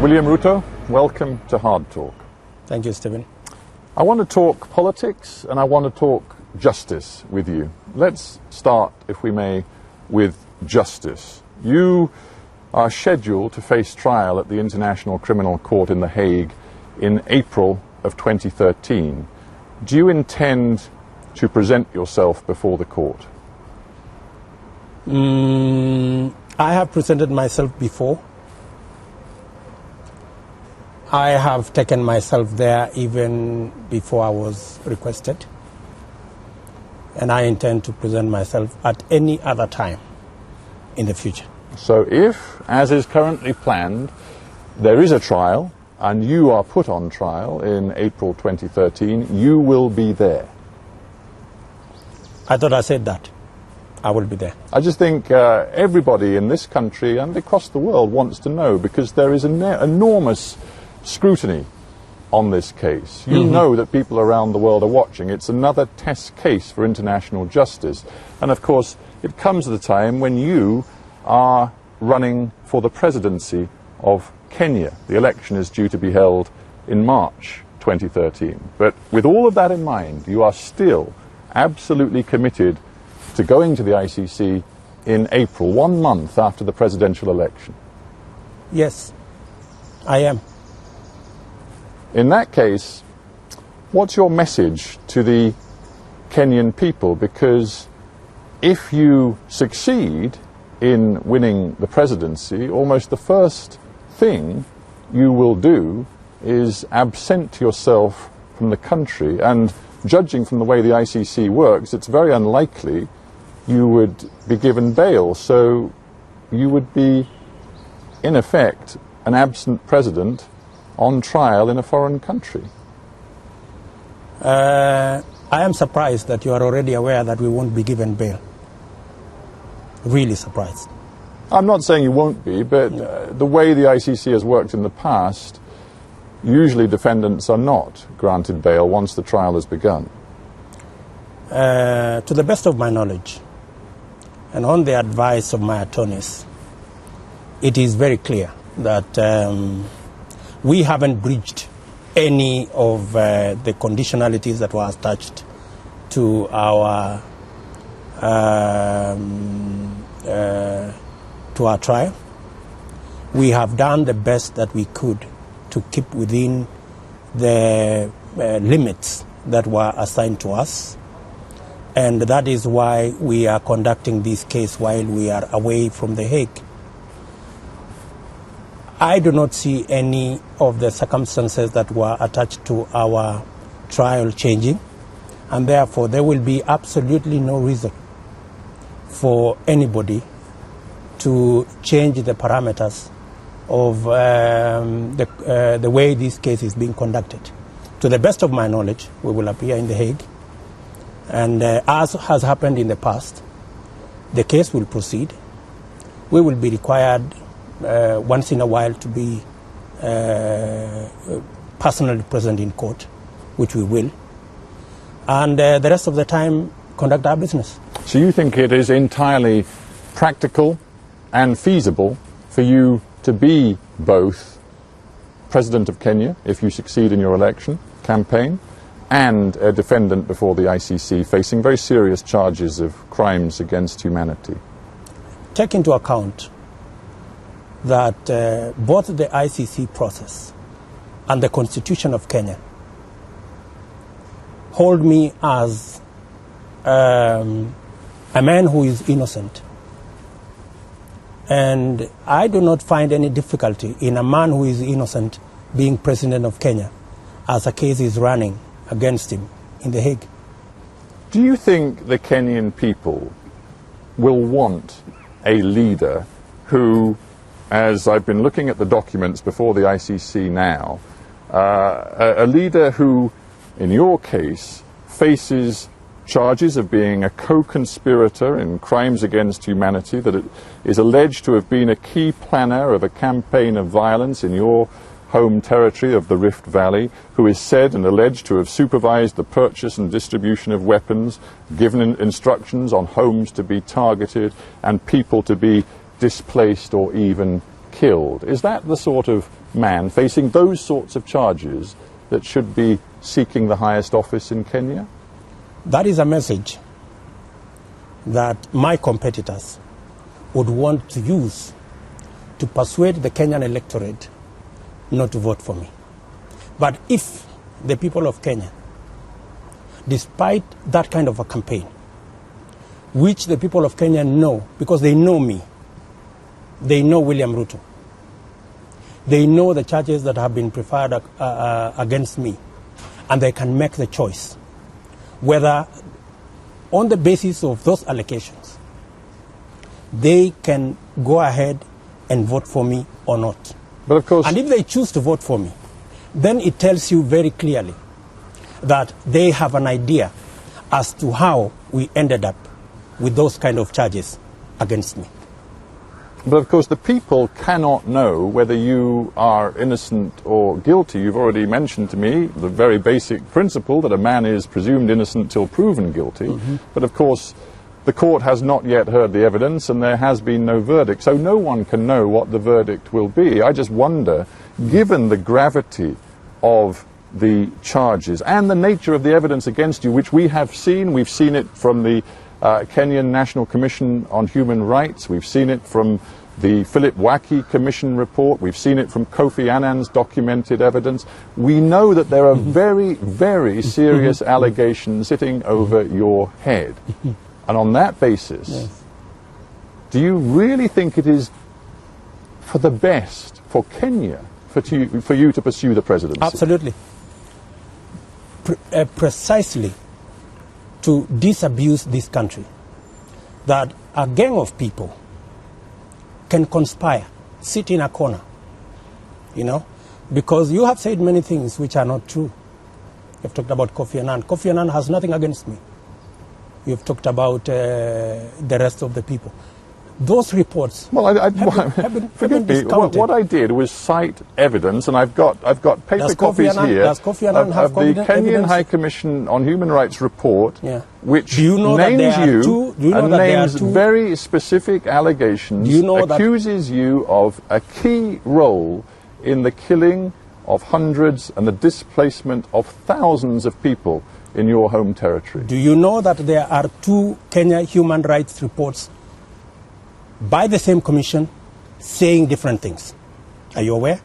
William RUTO, welcome to Hard Talk. Thank you, Stephen. I want to talk politics and I want to talk justice with you. Let's start, if we may, with justice. You are scheduled to face trial at the International Criminal Court in The Hague in April of 2013. Do you intend to present yourself before the court? I have presented myself before. I have taken myself there even before I was requested. And I intend to present myself at any other time in the future. So if, as is currently planned, there is a trial and you are put on trial in April 2013, you will be there? I thought I said that. I will be there. I just think everybody in this country and across the world wants to know, because there is an enormous scrutiny on this case. You know that people around the world are watching. It's another test case for international justice. And of course, it comes at a time when you are running for the presidency of Kenya. The election is due to be held in March 2013. But with all of that in mind, you are still absolutely committed to going to the ICC in April, 1 month after the presidential election. Yes, I am. In that case, what's your message to the Kenyan people? Because if you succeed in winning the presidency, almost the first thing you will do is absent yourself from the country. And judging from the way the ICC works, it's very unlikely you would be given bail. So you would be, in effect, an absent president on trial in a foreign country. I am surprised that you are already aware that we won't be given bail. Really surprised. I'm not saying you won't be, but the way the ICC has worked in the past, usually defendants are not granted bail once the trial has begun. To the best of my knowledge, and on the advice of my attorneys, it is very clear that we haven't breached any of the conditionalities that were attached to our trial. We have done the best that we could to keep within the limits that were assigned to us. And that is why we are conducting this case while we are away from The Hague. I do not see any of the circumstances that were attached to our trial changing, and therefore there will be absolutely no reason for anybody to change the parameters of the way this case is being conducted. To the best of my knowledge, we will appear in The Hague, and as has happened in the past, the case will proceed. We will be required once in a while to be personally present in court, which we will, and the rest of the time conduct our business. So you think it is entirely practical and feasible for you to be both President of Kenya, if you succeed in your election campaign, and a defendant before the ICC facing very serious charges of crimes against humanity? Take into account that both the ICC process and the Constitution of Kenya hold me as a man who is innocent. And I do not find any difficulty in a man who is innocent being president of Kenya as a case is running against him in The Hague. Do you think the Kenyan people will want a leader who, as I've been looking at the documents before the ICC now, a leader who, in your case, faces charges of being a co-conspirator in crimes against humanity, that it is alleged to have been a key planner of a campaign of violence in your home territory of the Rift Valley, who is said and alleged to have supervised the purchase and distribution of weapons, given instructions on homes to be targeted and people to be displaced or even killed. Is that the sort of man facing those sorts of charges that should be seeking the highest office in Kenya? That is a message that my competitors would want to use to persuade the Kenyan electorate not to vote for me. But if the people of Kenya, despite that kind of a campaign, which the people of Kenya know, because they know me, they know William Ruto, they know the charges that have been preferred against me, and they can make the choice whether on the basis of those allegations they can go ahead and vote for me or not. But of course, and if they choose to vote for me, then it tells you very clearly that they have an idea as to how we ended up with those kind of charges against me. But of course, the people cannot know whether you are innocent or guilty. You've already mentioned to me the very basic principle that a man is presumed innocent till proven guilty. Mm-hmm. But of course, the court has not yet heard the evidence and there has been no verdict. So no one can know what the verdict will be. I just wonder, given the gravity of the charges and the nature of the evidence against you, which we have seen, we've seen it from the Kenyan National Commission on Human Rights, we've seen it from the Philip Waki Commission report, we've seen it from Kofi Annan's documented evidence. We know that there are very, very serious allegations sitting over your head. And on that basis, yes, do you really think it is for the best for Kenya for you to pursue the presidency? Absolutely. Precisely to disabuse this country, that a gang of people can conspire, sit in a corner, you know, because you have said many things which are not true. You've talked about Kofi Annan. Kofi Annan has nothing against me. You've talked about the rest of the people. Those reports forgive me. What I did was cite evidence, and I've got paper copies here of the Kenyan High Commission on Human Rights report, yeah, which names you and names very specific allegations, accuses you of a key role in the killing of hundreds and the displacement of thousands of people in your home territory. Do you know that there are 2 Kenya human rights reports by the same commission saying different things? Are you aware?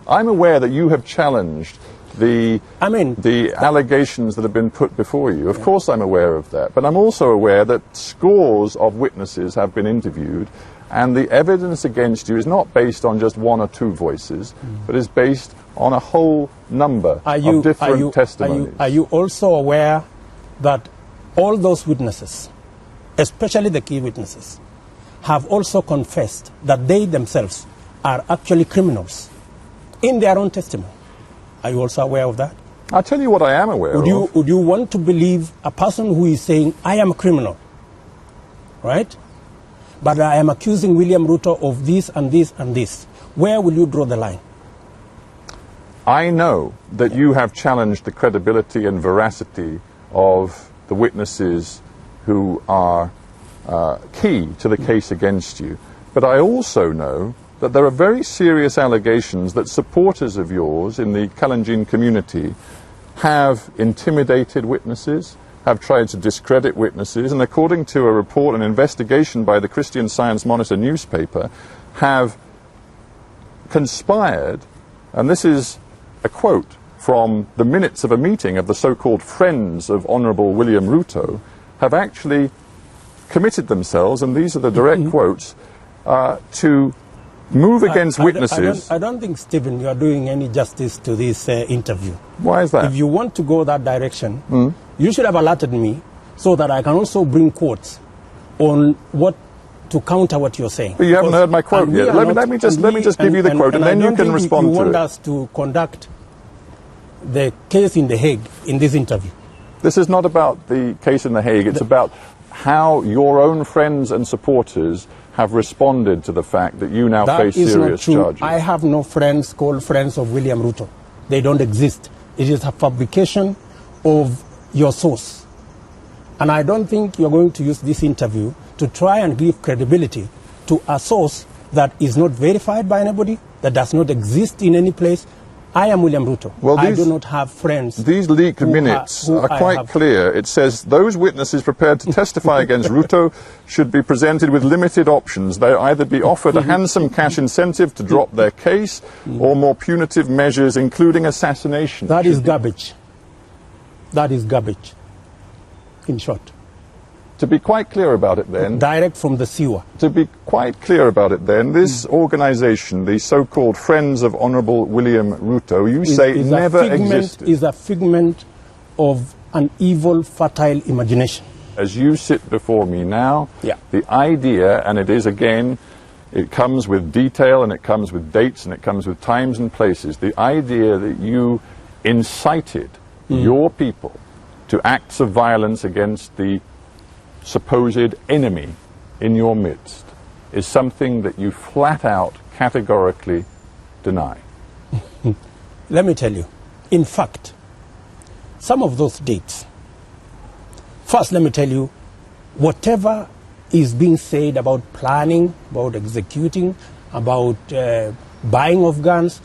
I'm aware that you have challenged the allegations that have been put before you. Of course I'm aware of that. But I'm also aware that scores of witnesses have been interviewed, and the evidence against you is not based on just 1 or 2 voices, but is based on a whole number of different testimonies. Are you also aware that all those witnesses, especially the key witnesses, have also confessed that they themselves are actually criminals in their own testimony? Are you also aware of that? I'll tell you what I am aware of. Would you want to believe a person who is saying, I am a criminal, right? But I am accusing William Ruto of this and this and this. Where will you draw the line? I know that you have challenged the credibility and veracity of the witnesses who are key to the case against you. But I also know that there are very serious allegations that supporters of yours in the Kalenjin community have intimidated witnesses, have tried to discredit witnesses, and according to a report, an investigation by the Christian Science Monitor newspaper, have conspired, and this is a quote from the minutes of a meeting of the so-called Friends of Honourable William Ruto, have actually committed themselves, and these are the direct quotes, to move against witnesses. I don't think, Stephen, you are doing any justice to this interview. Why is that? If you want to go that direction, you should have alerted me so that I can also bring quotes on what to counter what you're saying. But you haven't heard my quote yet. Let me just give you the quote, and then you can respond to it. You want us to conduct the case in The Hague in this interview. This is not about the case in The Hague. It's about how your own friends and supporters have responded to the fact that you now face serious charges. I have no friends called Friends of William Ruto. They don't exist. It is a fabrication of your source. And I don't think you're going to use this interview to try and give credibility to a source that is not verified by anybody, that does not exist in any place. I am William Ruto. Well, I do not have friends. These leaked minutes are quite clear. It says those witnesses prepared to testify against Ruto should be presented with limited options. They either be offered a handsome cash incentive to drop their case or more punitive measures, including assassination. That is garbage. That is garbage, in short. To be quite clear about it then... Direct from the sewer. To be quite clear about it then, this organization, the so-called Friends of Honourable William Ruto, you say never existed. Is a figment of an evil, fertile imagination. As you sit before me now, Yeah. the idea, and it is again, it comes with detail and it comes with dates and it comes with times and places, the idea that you incited your people to acts of violence against the supposed enemy in your midst is something that you flat out categorically deny. Let me tell you, in fact, some of those dates, first let me tell you, whatever is being said about planning, about executing, about buying of guns,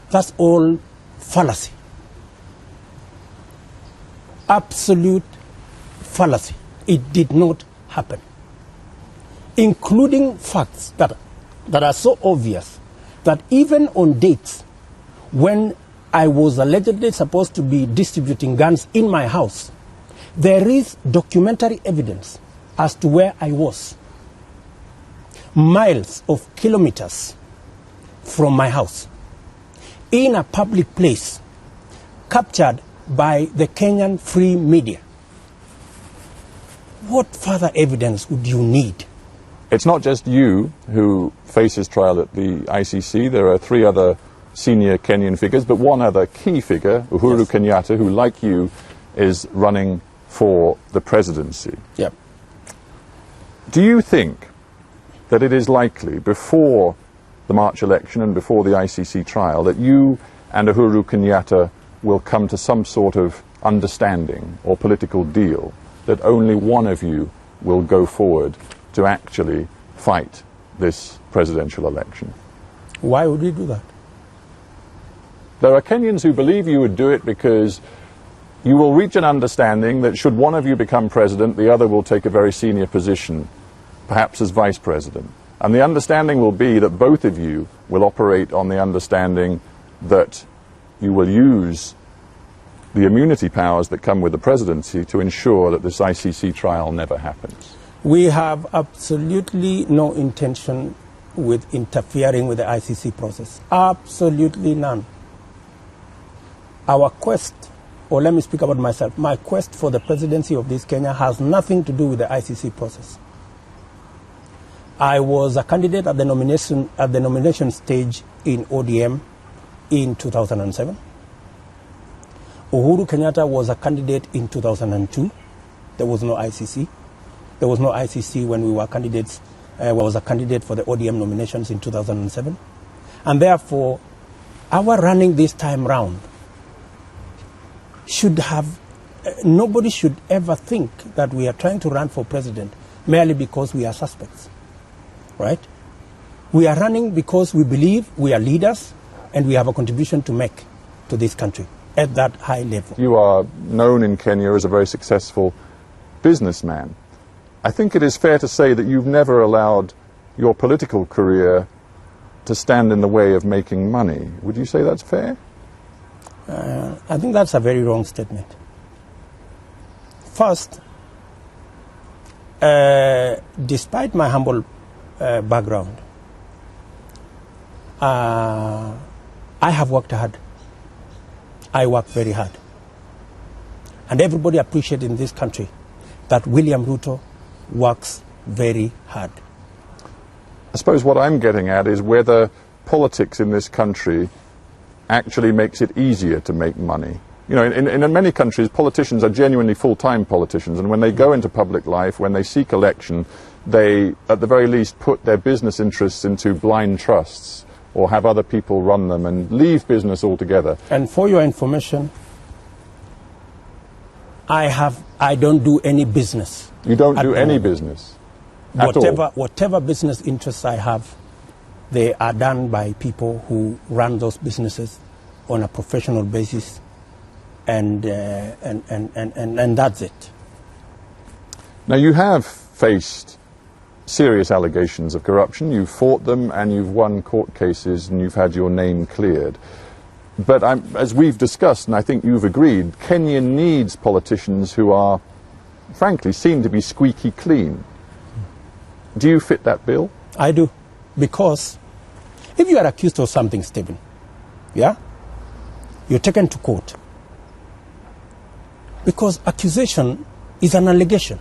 that's all fallacy. Absolute fallacy. It did not happen. Including facts that are so obvious that even on dates when I was allegedly supposed to be distributing guns in my house, there is documentary evidence as to where I was. Miles of kilometers from my house, in a public place, captured by the Kenyan free media. What further evidence would you need? It's not just you who faces trial at the ICC. There are 3 other senior Kenyan figures, but one other key figure, Uhuru Kenyatta, who, like you, is running for the presidency. Yep. Do you think that it is likely, before the March election and before the ICC trial, that you and Uhuru Kenyatta will come to some sort of understanding or political deal, that only one of you will go forward to actually fight this presidential election? Why would we do that? There are Kenyans who believe you would do it because you will reach an understanding that should one of you become president, the other will take a very senior position, perhaps as vice president. And the understanding will be that both of you will operate on the understanding that you will use the immunity powers that come with the presidency to ensure that this ICC trial never happens. We have absolutely no intention with interfering with the ICC process. Absolutely none. Our quest, or let me speak about myself, my quest for the presidency of this Kenya has nothing to do with the ICC process. I was a candidate at the nomination stage in ODM in 2007. Uhuru Kenyatta was a candidate in 2002. There was no ICC. There was no ICC when we were candidates. I was a candidate for the ODM nominations in 2007. And therefore, our running this time round should have, nobody should ever think that we are trying to run for president merely because we are suspects, right? We are running because we believe we are leaders and we have a contribution to make to this country at that high level. You are known in Kenya as a very successful businessman. I think it is fair to say that you've never allowed your political career to stand in the way of making money. Would you say that's fair? I think that's a very wrong statement. First, despite my humble background, I have worked hard. I work very hard. And everybody appreciates in this country that William Ruto works very hard. I suppose what I'm getting at is whether politics in this country actually makes it easier to make money. You know, in many countries, politicians are genuinely full-time politicians, and when they go into public life, when they seek election, they, at the very least, put their business interests into blind trusts or have other people run them and leave business altogether. And for your information, I don't do any business. You don't do any business at all? Whatever business interests I have, they are done by people who run those businesses on a professional basis, and that's it. Now, you have faced serious allegations of corruption. You've fought them and you've won court cases and you've had your name cleared. But as we've discussed, and I think you've agreed, Kenya needs politicians who are, frankly, seem to be squeaky clean. Do you fit that bill? I do. Because if you are accused of something, Stephen, yeah, you're taken to court. Because accusation is an allegation,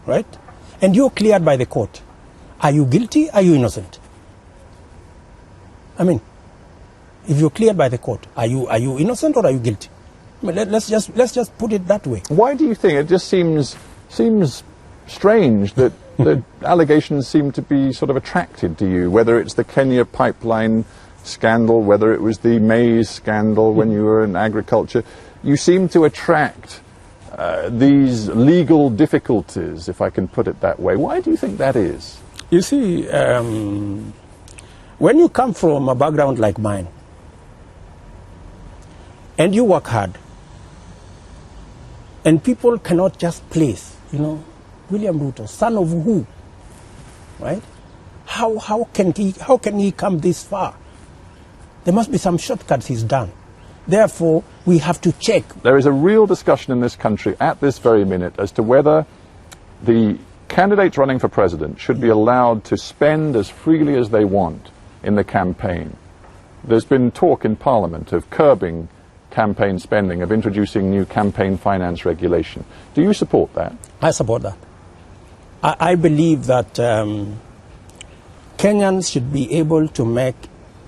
right? And you're cleared by the court. Are you guilty? Are you innocent? I mean, if you're cleared by the court, are you innocent or are you guilty? I mean, let's just put it that way. Why do you think it just seems strange that the allegations seem to be sort of attracted to you, whether it's the Kenya pipeline scandal, whether it was the maize scandal when you were in agriculture? You seem to attract these legal difficulties, if I can put it that way. Why do you think that is? You see, when you come from a background like mine, and you work hard, and people cannot just place, William Ruto, son of who, right? How can he come this far? There must be some shortcuts he's done. Therefore, we have to check. There is a real discussion in this country at this very minute as to whether the candidates running for president should be allowed to spend as freely as they want in the campaign. There's been talk in Parliament of curbing campaign spending, of introducing new campaign finance regulation. Do you support that? I support that. I believe that Kenyans should be able to make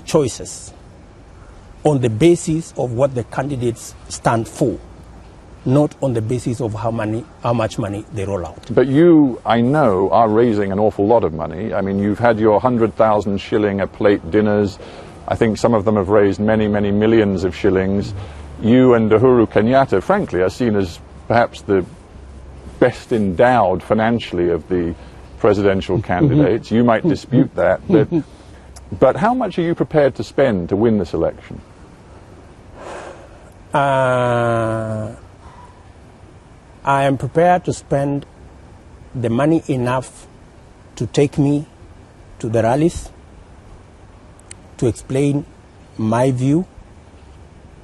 choices on the basis of what the candidates stand for, not on the basis of how much money they roll out. But you, I know, are raising an awful lot of money. I mean, you've had your 100,000 shilling a plate dinners. I think some of them have raised many, many millions of shillings. You and Uhuru Kenyatta, frankly, are seen as perhaps the best endowed financially of the presidential candidates. You might dispute that. But how much are you prepared to spend to win this election? I am prepared to spend the money enough to take me to the rallies, to explain my view,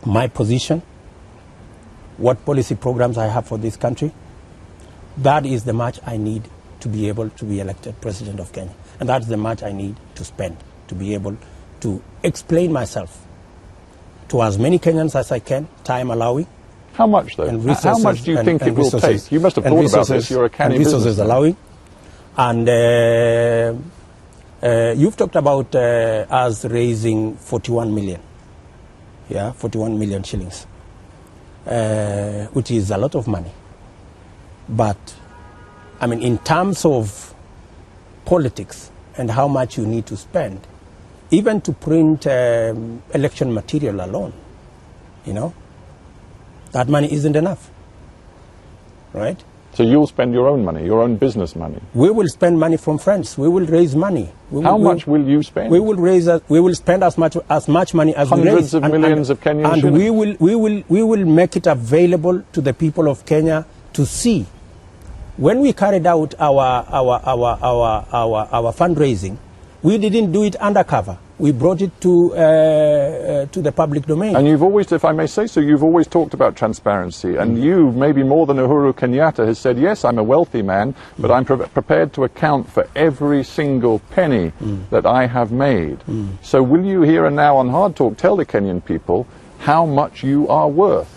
my position, what policy programs I have for this country. That is the much I need to be able to be elected president of Kenya. And that's the much I need to spend to be able to explain myself to as many Kenyans as I can, time allowing. How much, though? How much do you think it will take? You must have thought about this. You're a canny businessman. Resources allowing. And you've talked about us raising 41 million. Yeah, 41 million shillings, which is a lot of money. But, I mean, in terms of politics and how much you need to spend, even to print election material alone, that money isn't enough, right? So you'll spend your own money, your own business money? We will spend money from friends. We will raise money. How much will you spend? We will spend as much money as we raise. Hundreds of millions of Kenyan shillings? And we will make it available to the people of Kenya to see. When we carried out our fundraising, we didn't do it undercover. We brought it to the public domain. And you've always, if I may say so, you've always talked about transparency. And you, maybe more than Uhuru Kenyatta, has said, yes, I'm a wealthy man, but I'm prepared to account for every single penny that I have made. So will you here and now on Hard Talk tell the Kenyan people how much you are worth?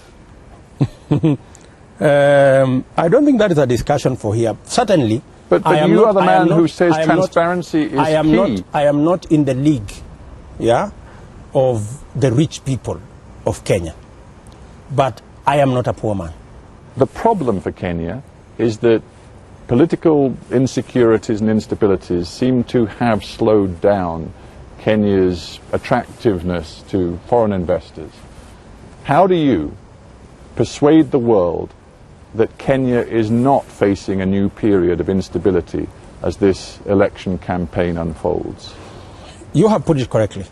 I don't think that is a discussion for here. Certainly. But you are the man who says transparency is key. I am not in the league, of the rich people of Kenya. But I am not a poor man. The problem for Kenya is that political insecurities and instabilities seem to have slowed down Kenya's attractiveness to foreign investors. How do you persuade the world that Kenya is not facing a new period of instability as this election campaign unfolds? You have put it correctly.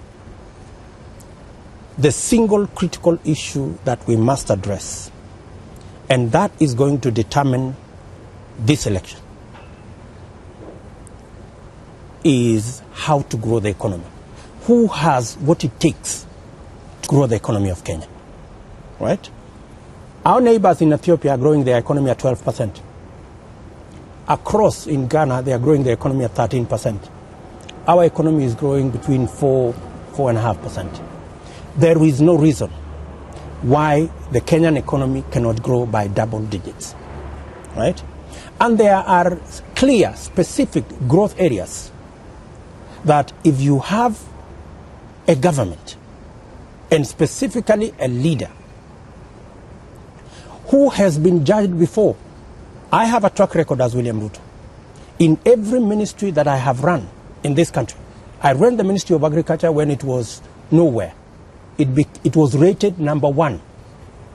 The single critical issue that we must address, and that is going to determine this election, is how to grow the economy. Who has what it takes to grow the economy of Kenya, right? Our neighbors in Ethiopia are growing their economy at 12%. Across in Ghana, they are growing their economy at 13%. Our economy is growing between 4.5%. There is no reason why the Kenyan economy cannot grow by double digits, right? And there are clear, specific growth areas that if you have a government, and specifically a leader, who has been judged before. I have a track record as William Ruto. In every ministry that I have run in this country, I ran the Ministry of Agriculture when it was nowhere. It was rated #1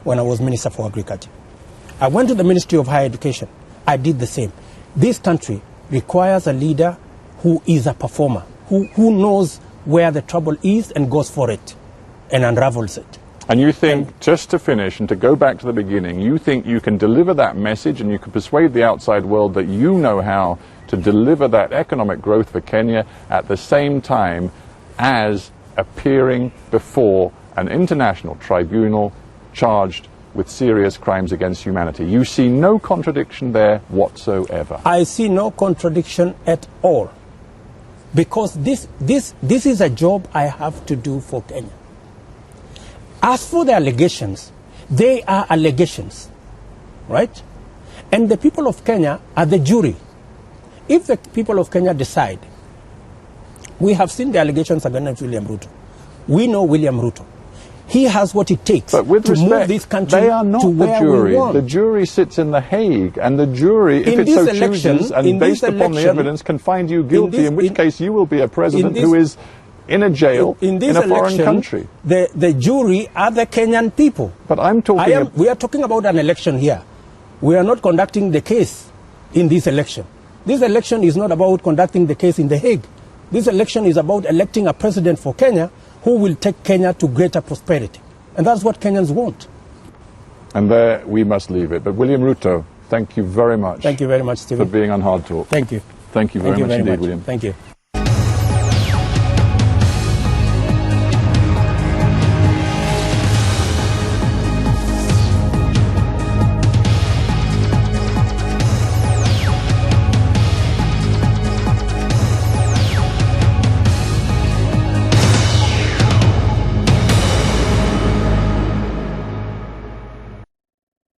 when I was Minister for Agriculture. I went to the Ministry of Higher Education. I did the same. This country requires a leader who is a performer, who knows where the trouble is and goes for it and unravels it. And you think, just to finish and to go back to the beginning, you think you can deliver that message and you can persuade the outside world that you know how to deliver that economic growth for Kenya at the same time as appearing before an international tribunal charged with serious crimes against humanity. You see no contradiction there whatsoever. I see no contradiction at all, because this is a job I have to do for Kenya. As for the allegations, they are allegations, right? And the people of Kenya are the jury. If the people of Kenya decide, we have seen the allegations against William Ruto. We know William Ruto. He has what it takes to move this country they are not to where the jury. We want. The jury sits in The Hague, and the jury, if it so chooses, and based upon the evidence, can find you guilty, in which case you will be a president who is in a jail in a foreign country. The jury are the Kenyan people. But I'm talking... We are talking about an election here. We are not conducting the case in this election. This election is not about conducting the case in The Hague. This election is about electing a president for Kenya who will take Kenya to greater prosperity. And that's what Kenyans want. And there we must leave it. But William Ruto, thank you very much. Thank you very much, Stephen. For being on Hard Talk. Thank you. Thank you very much indeed, William. Thank you.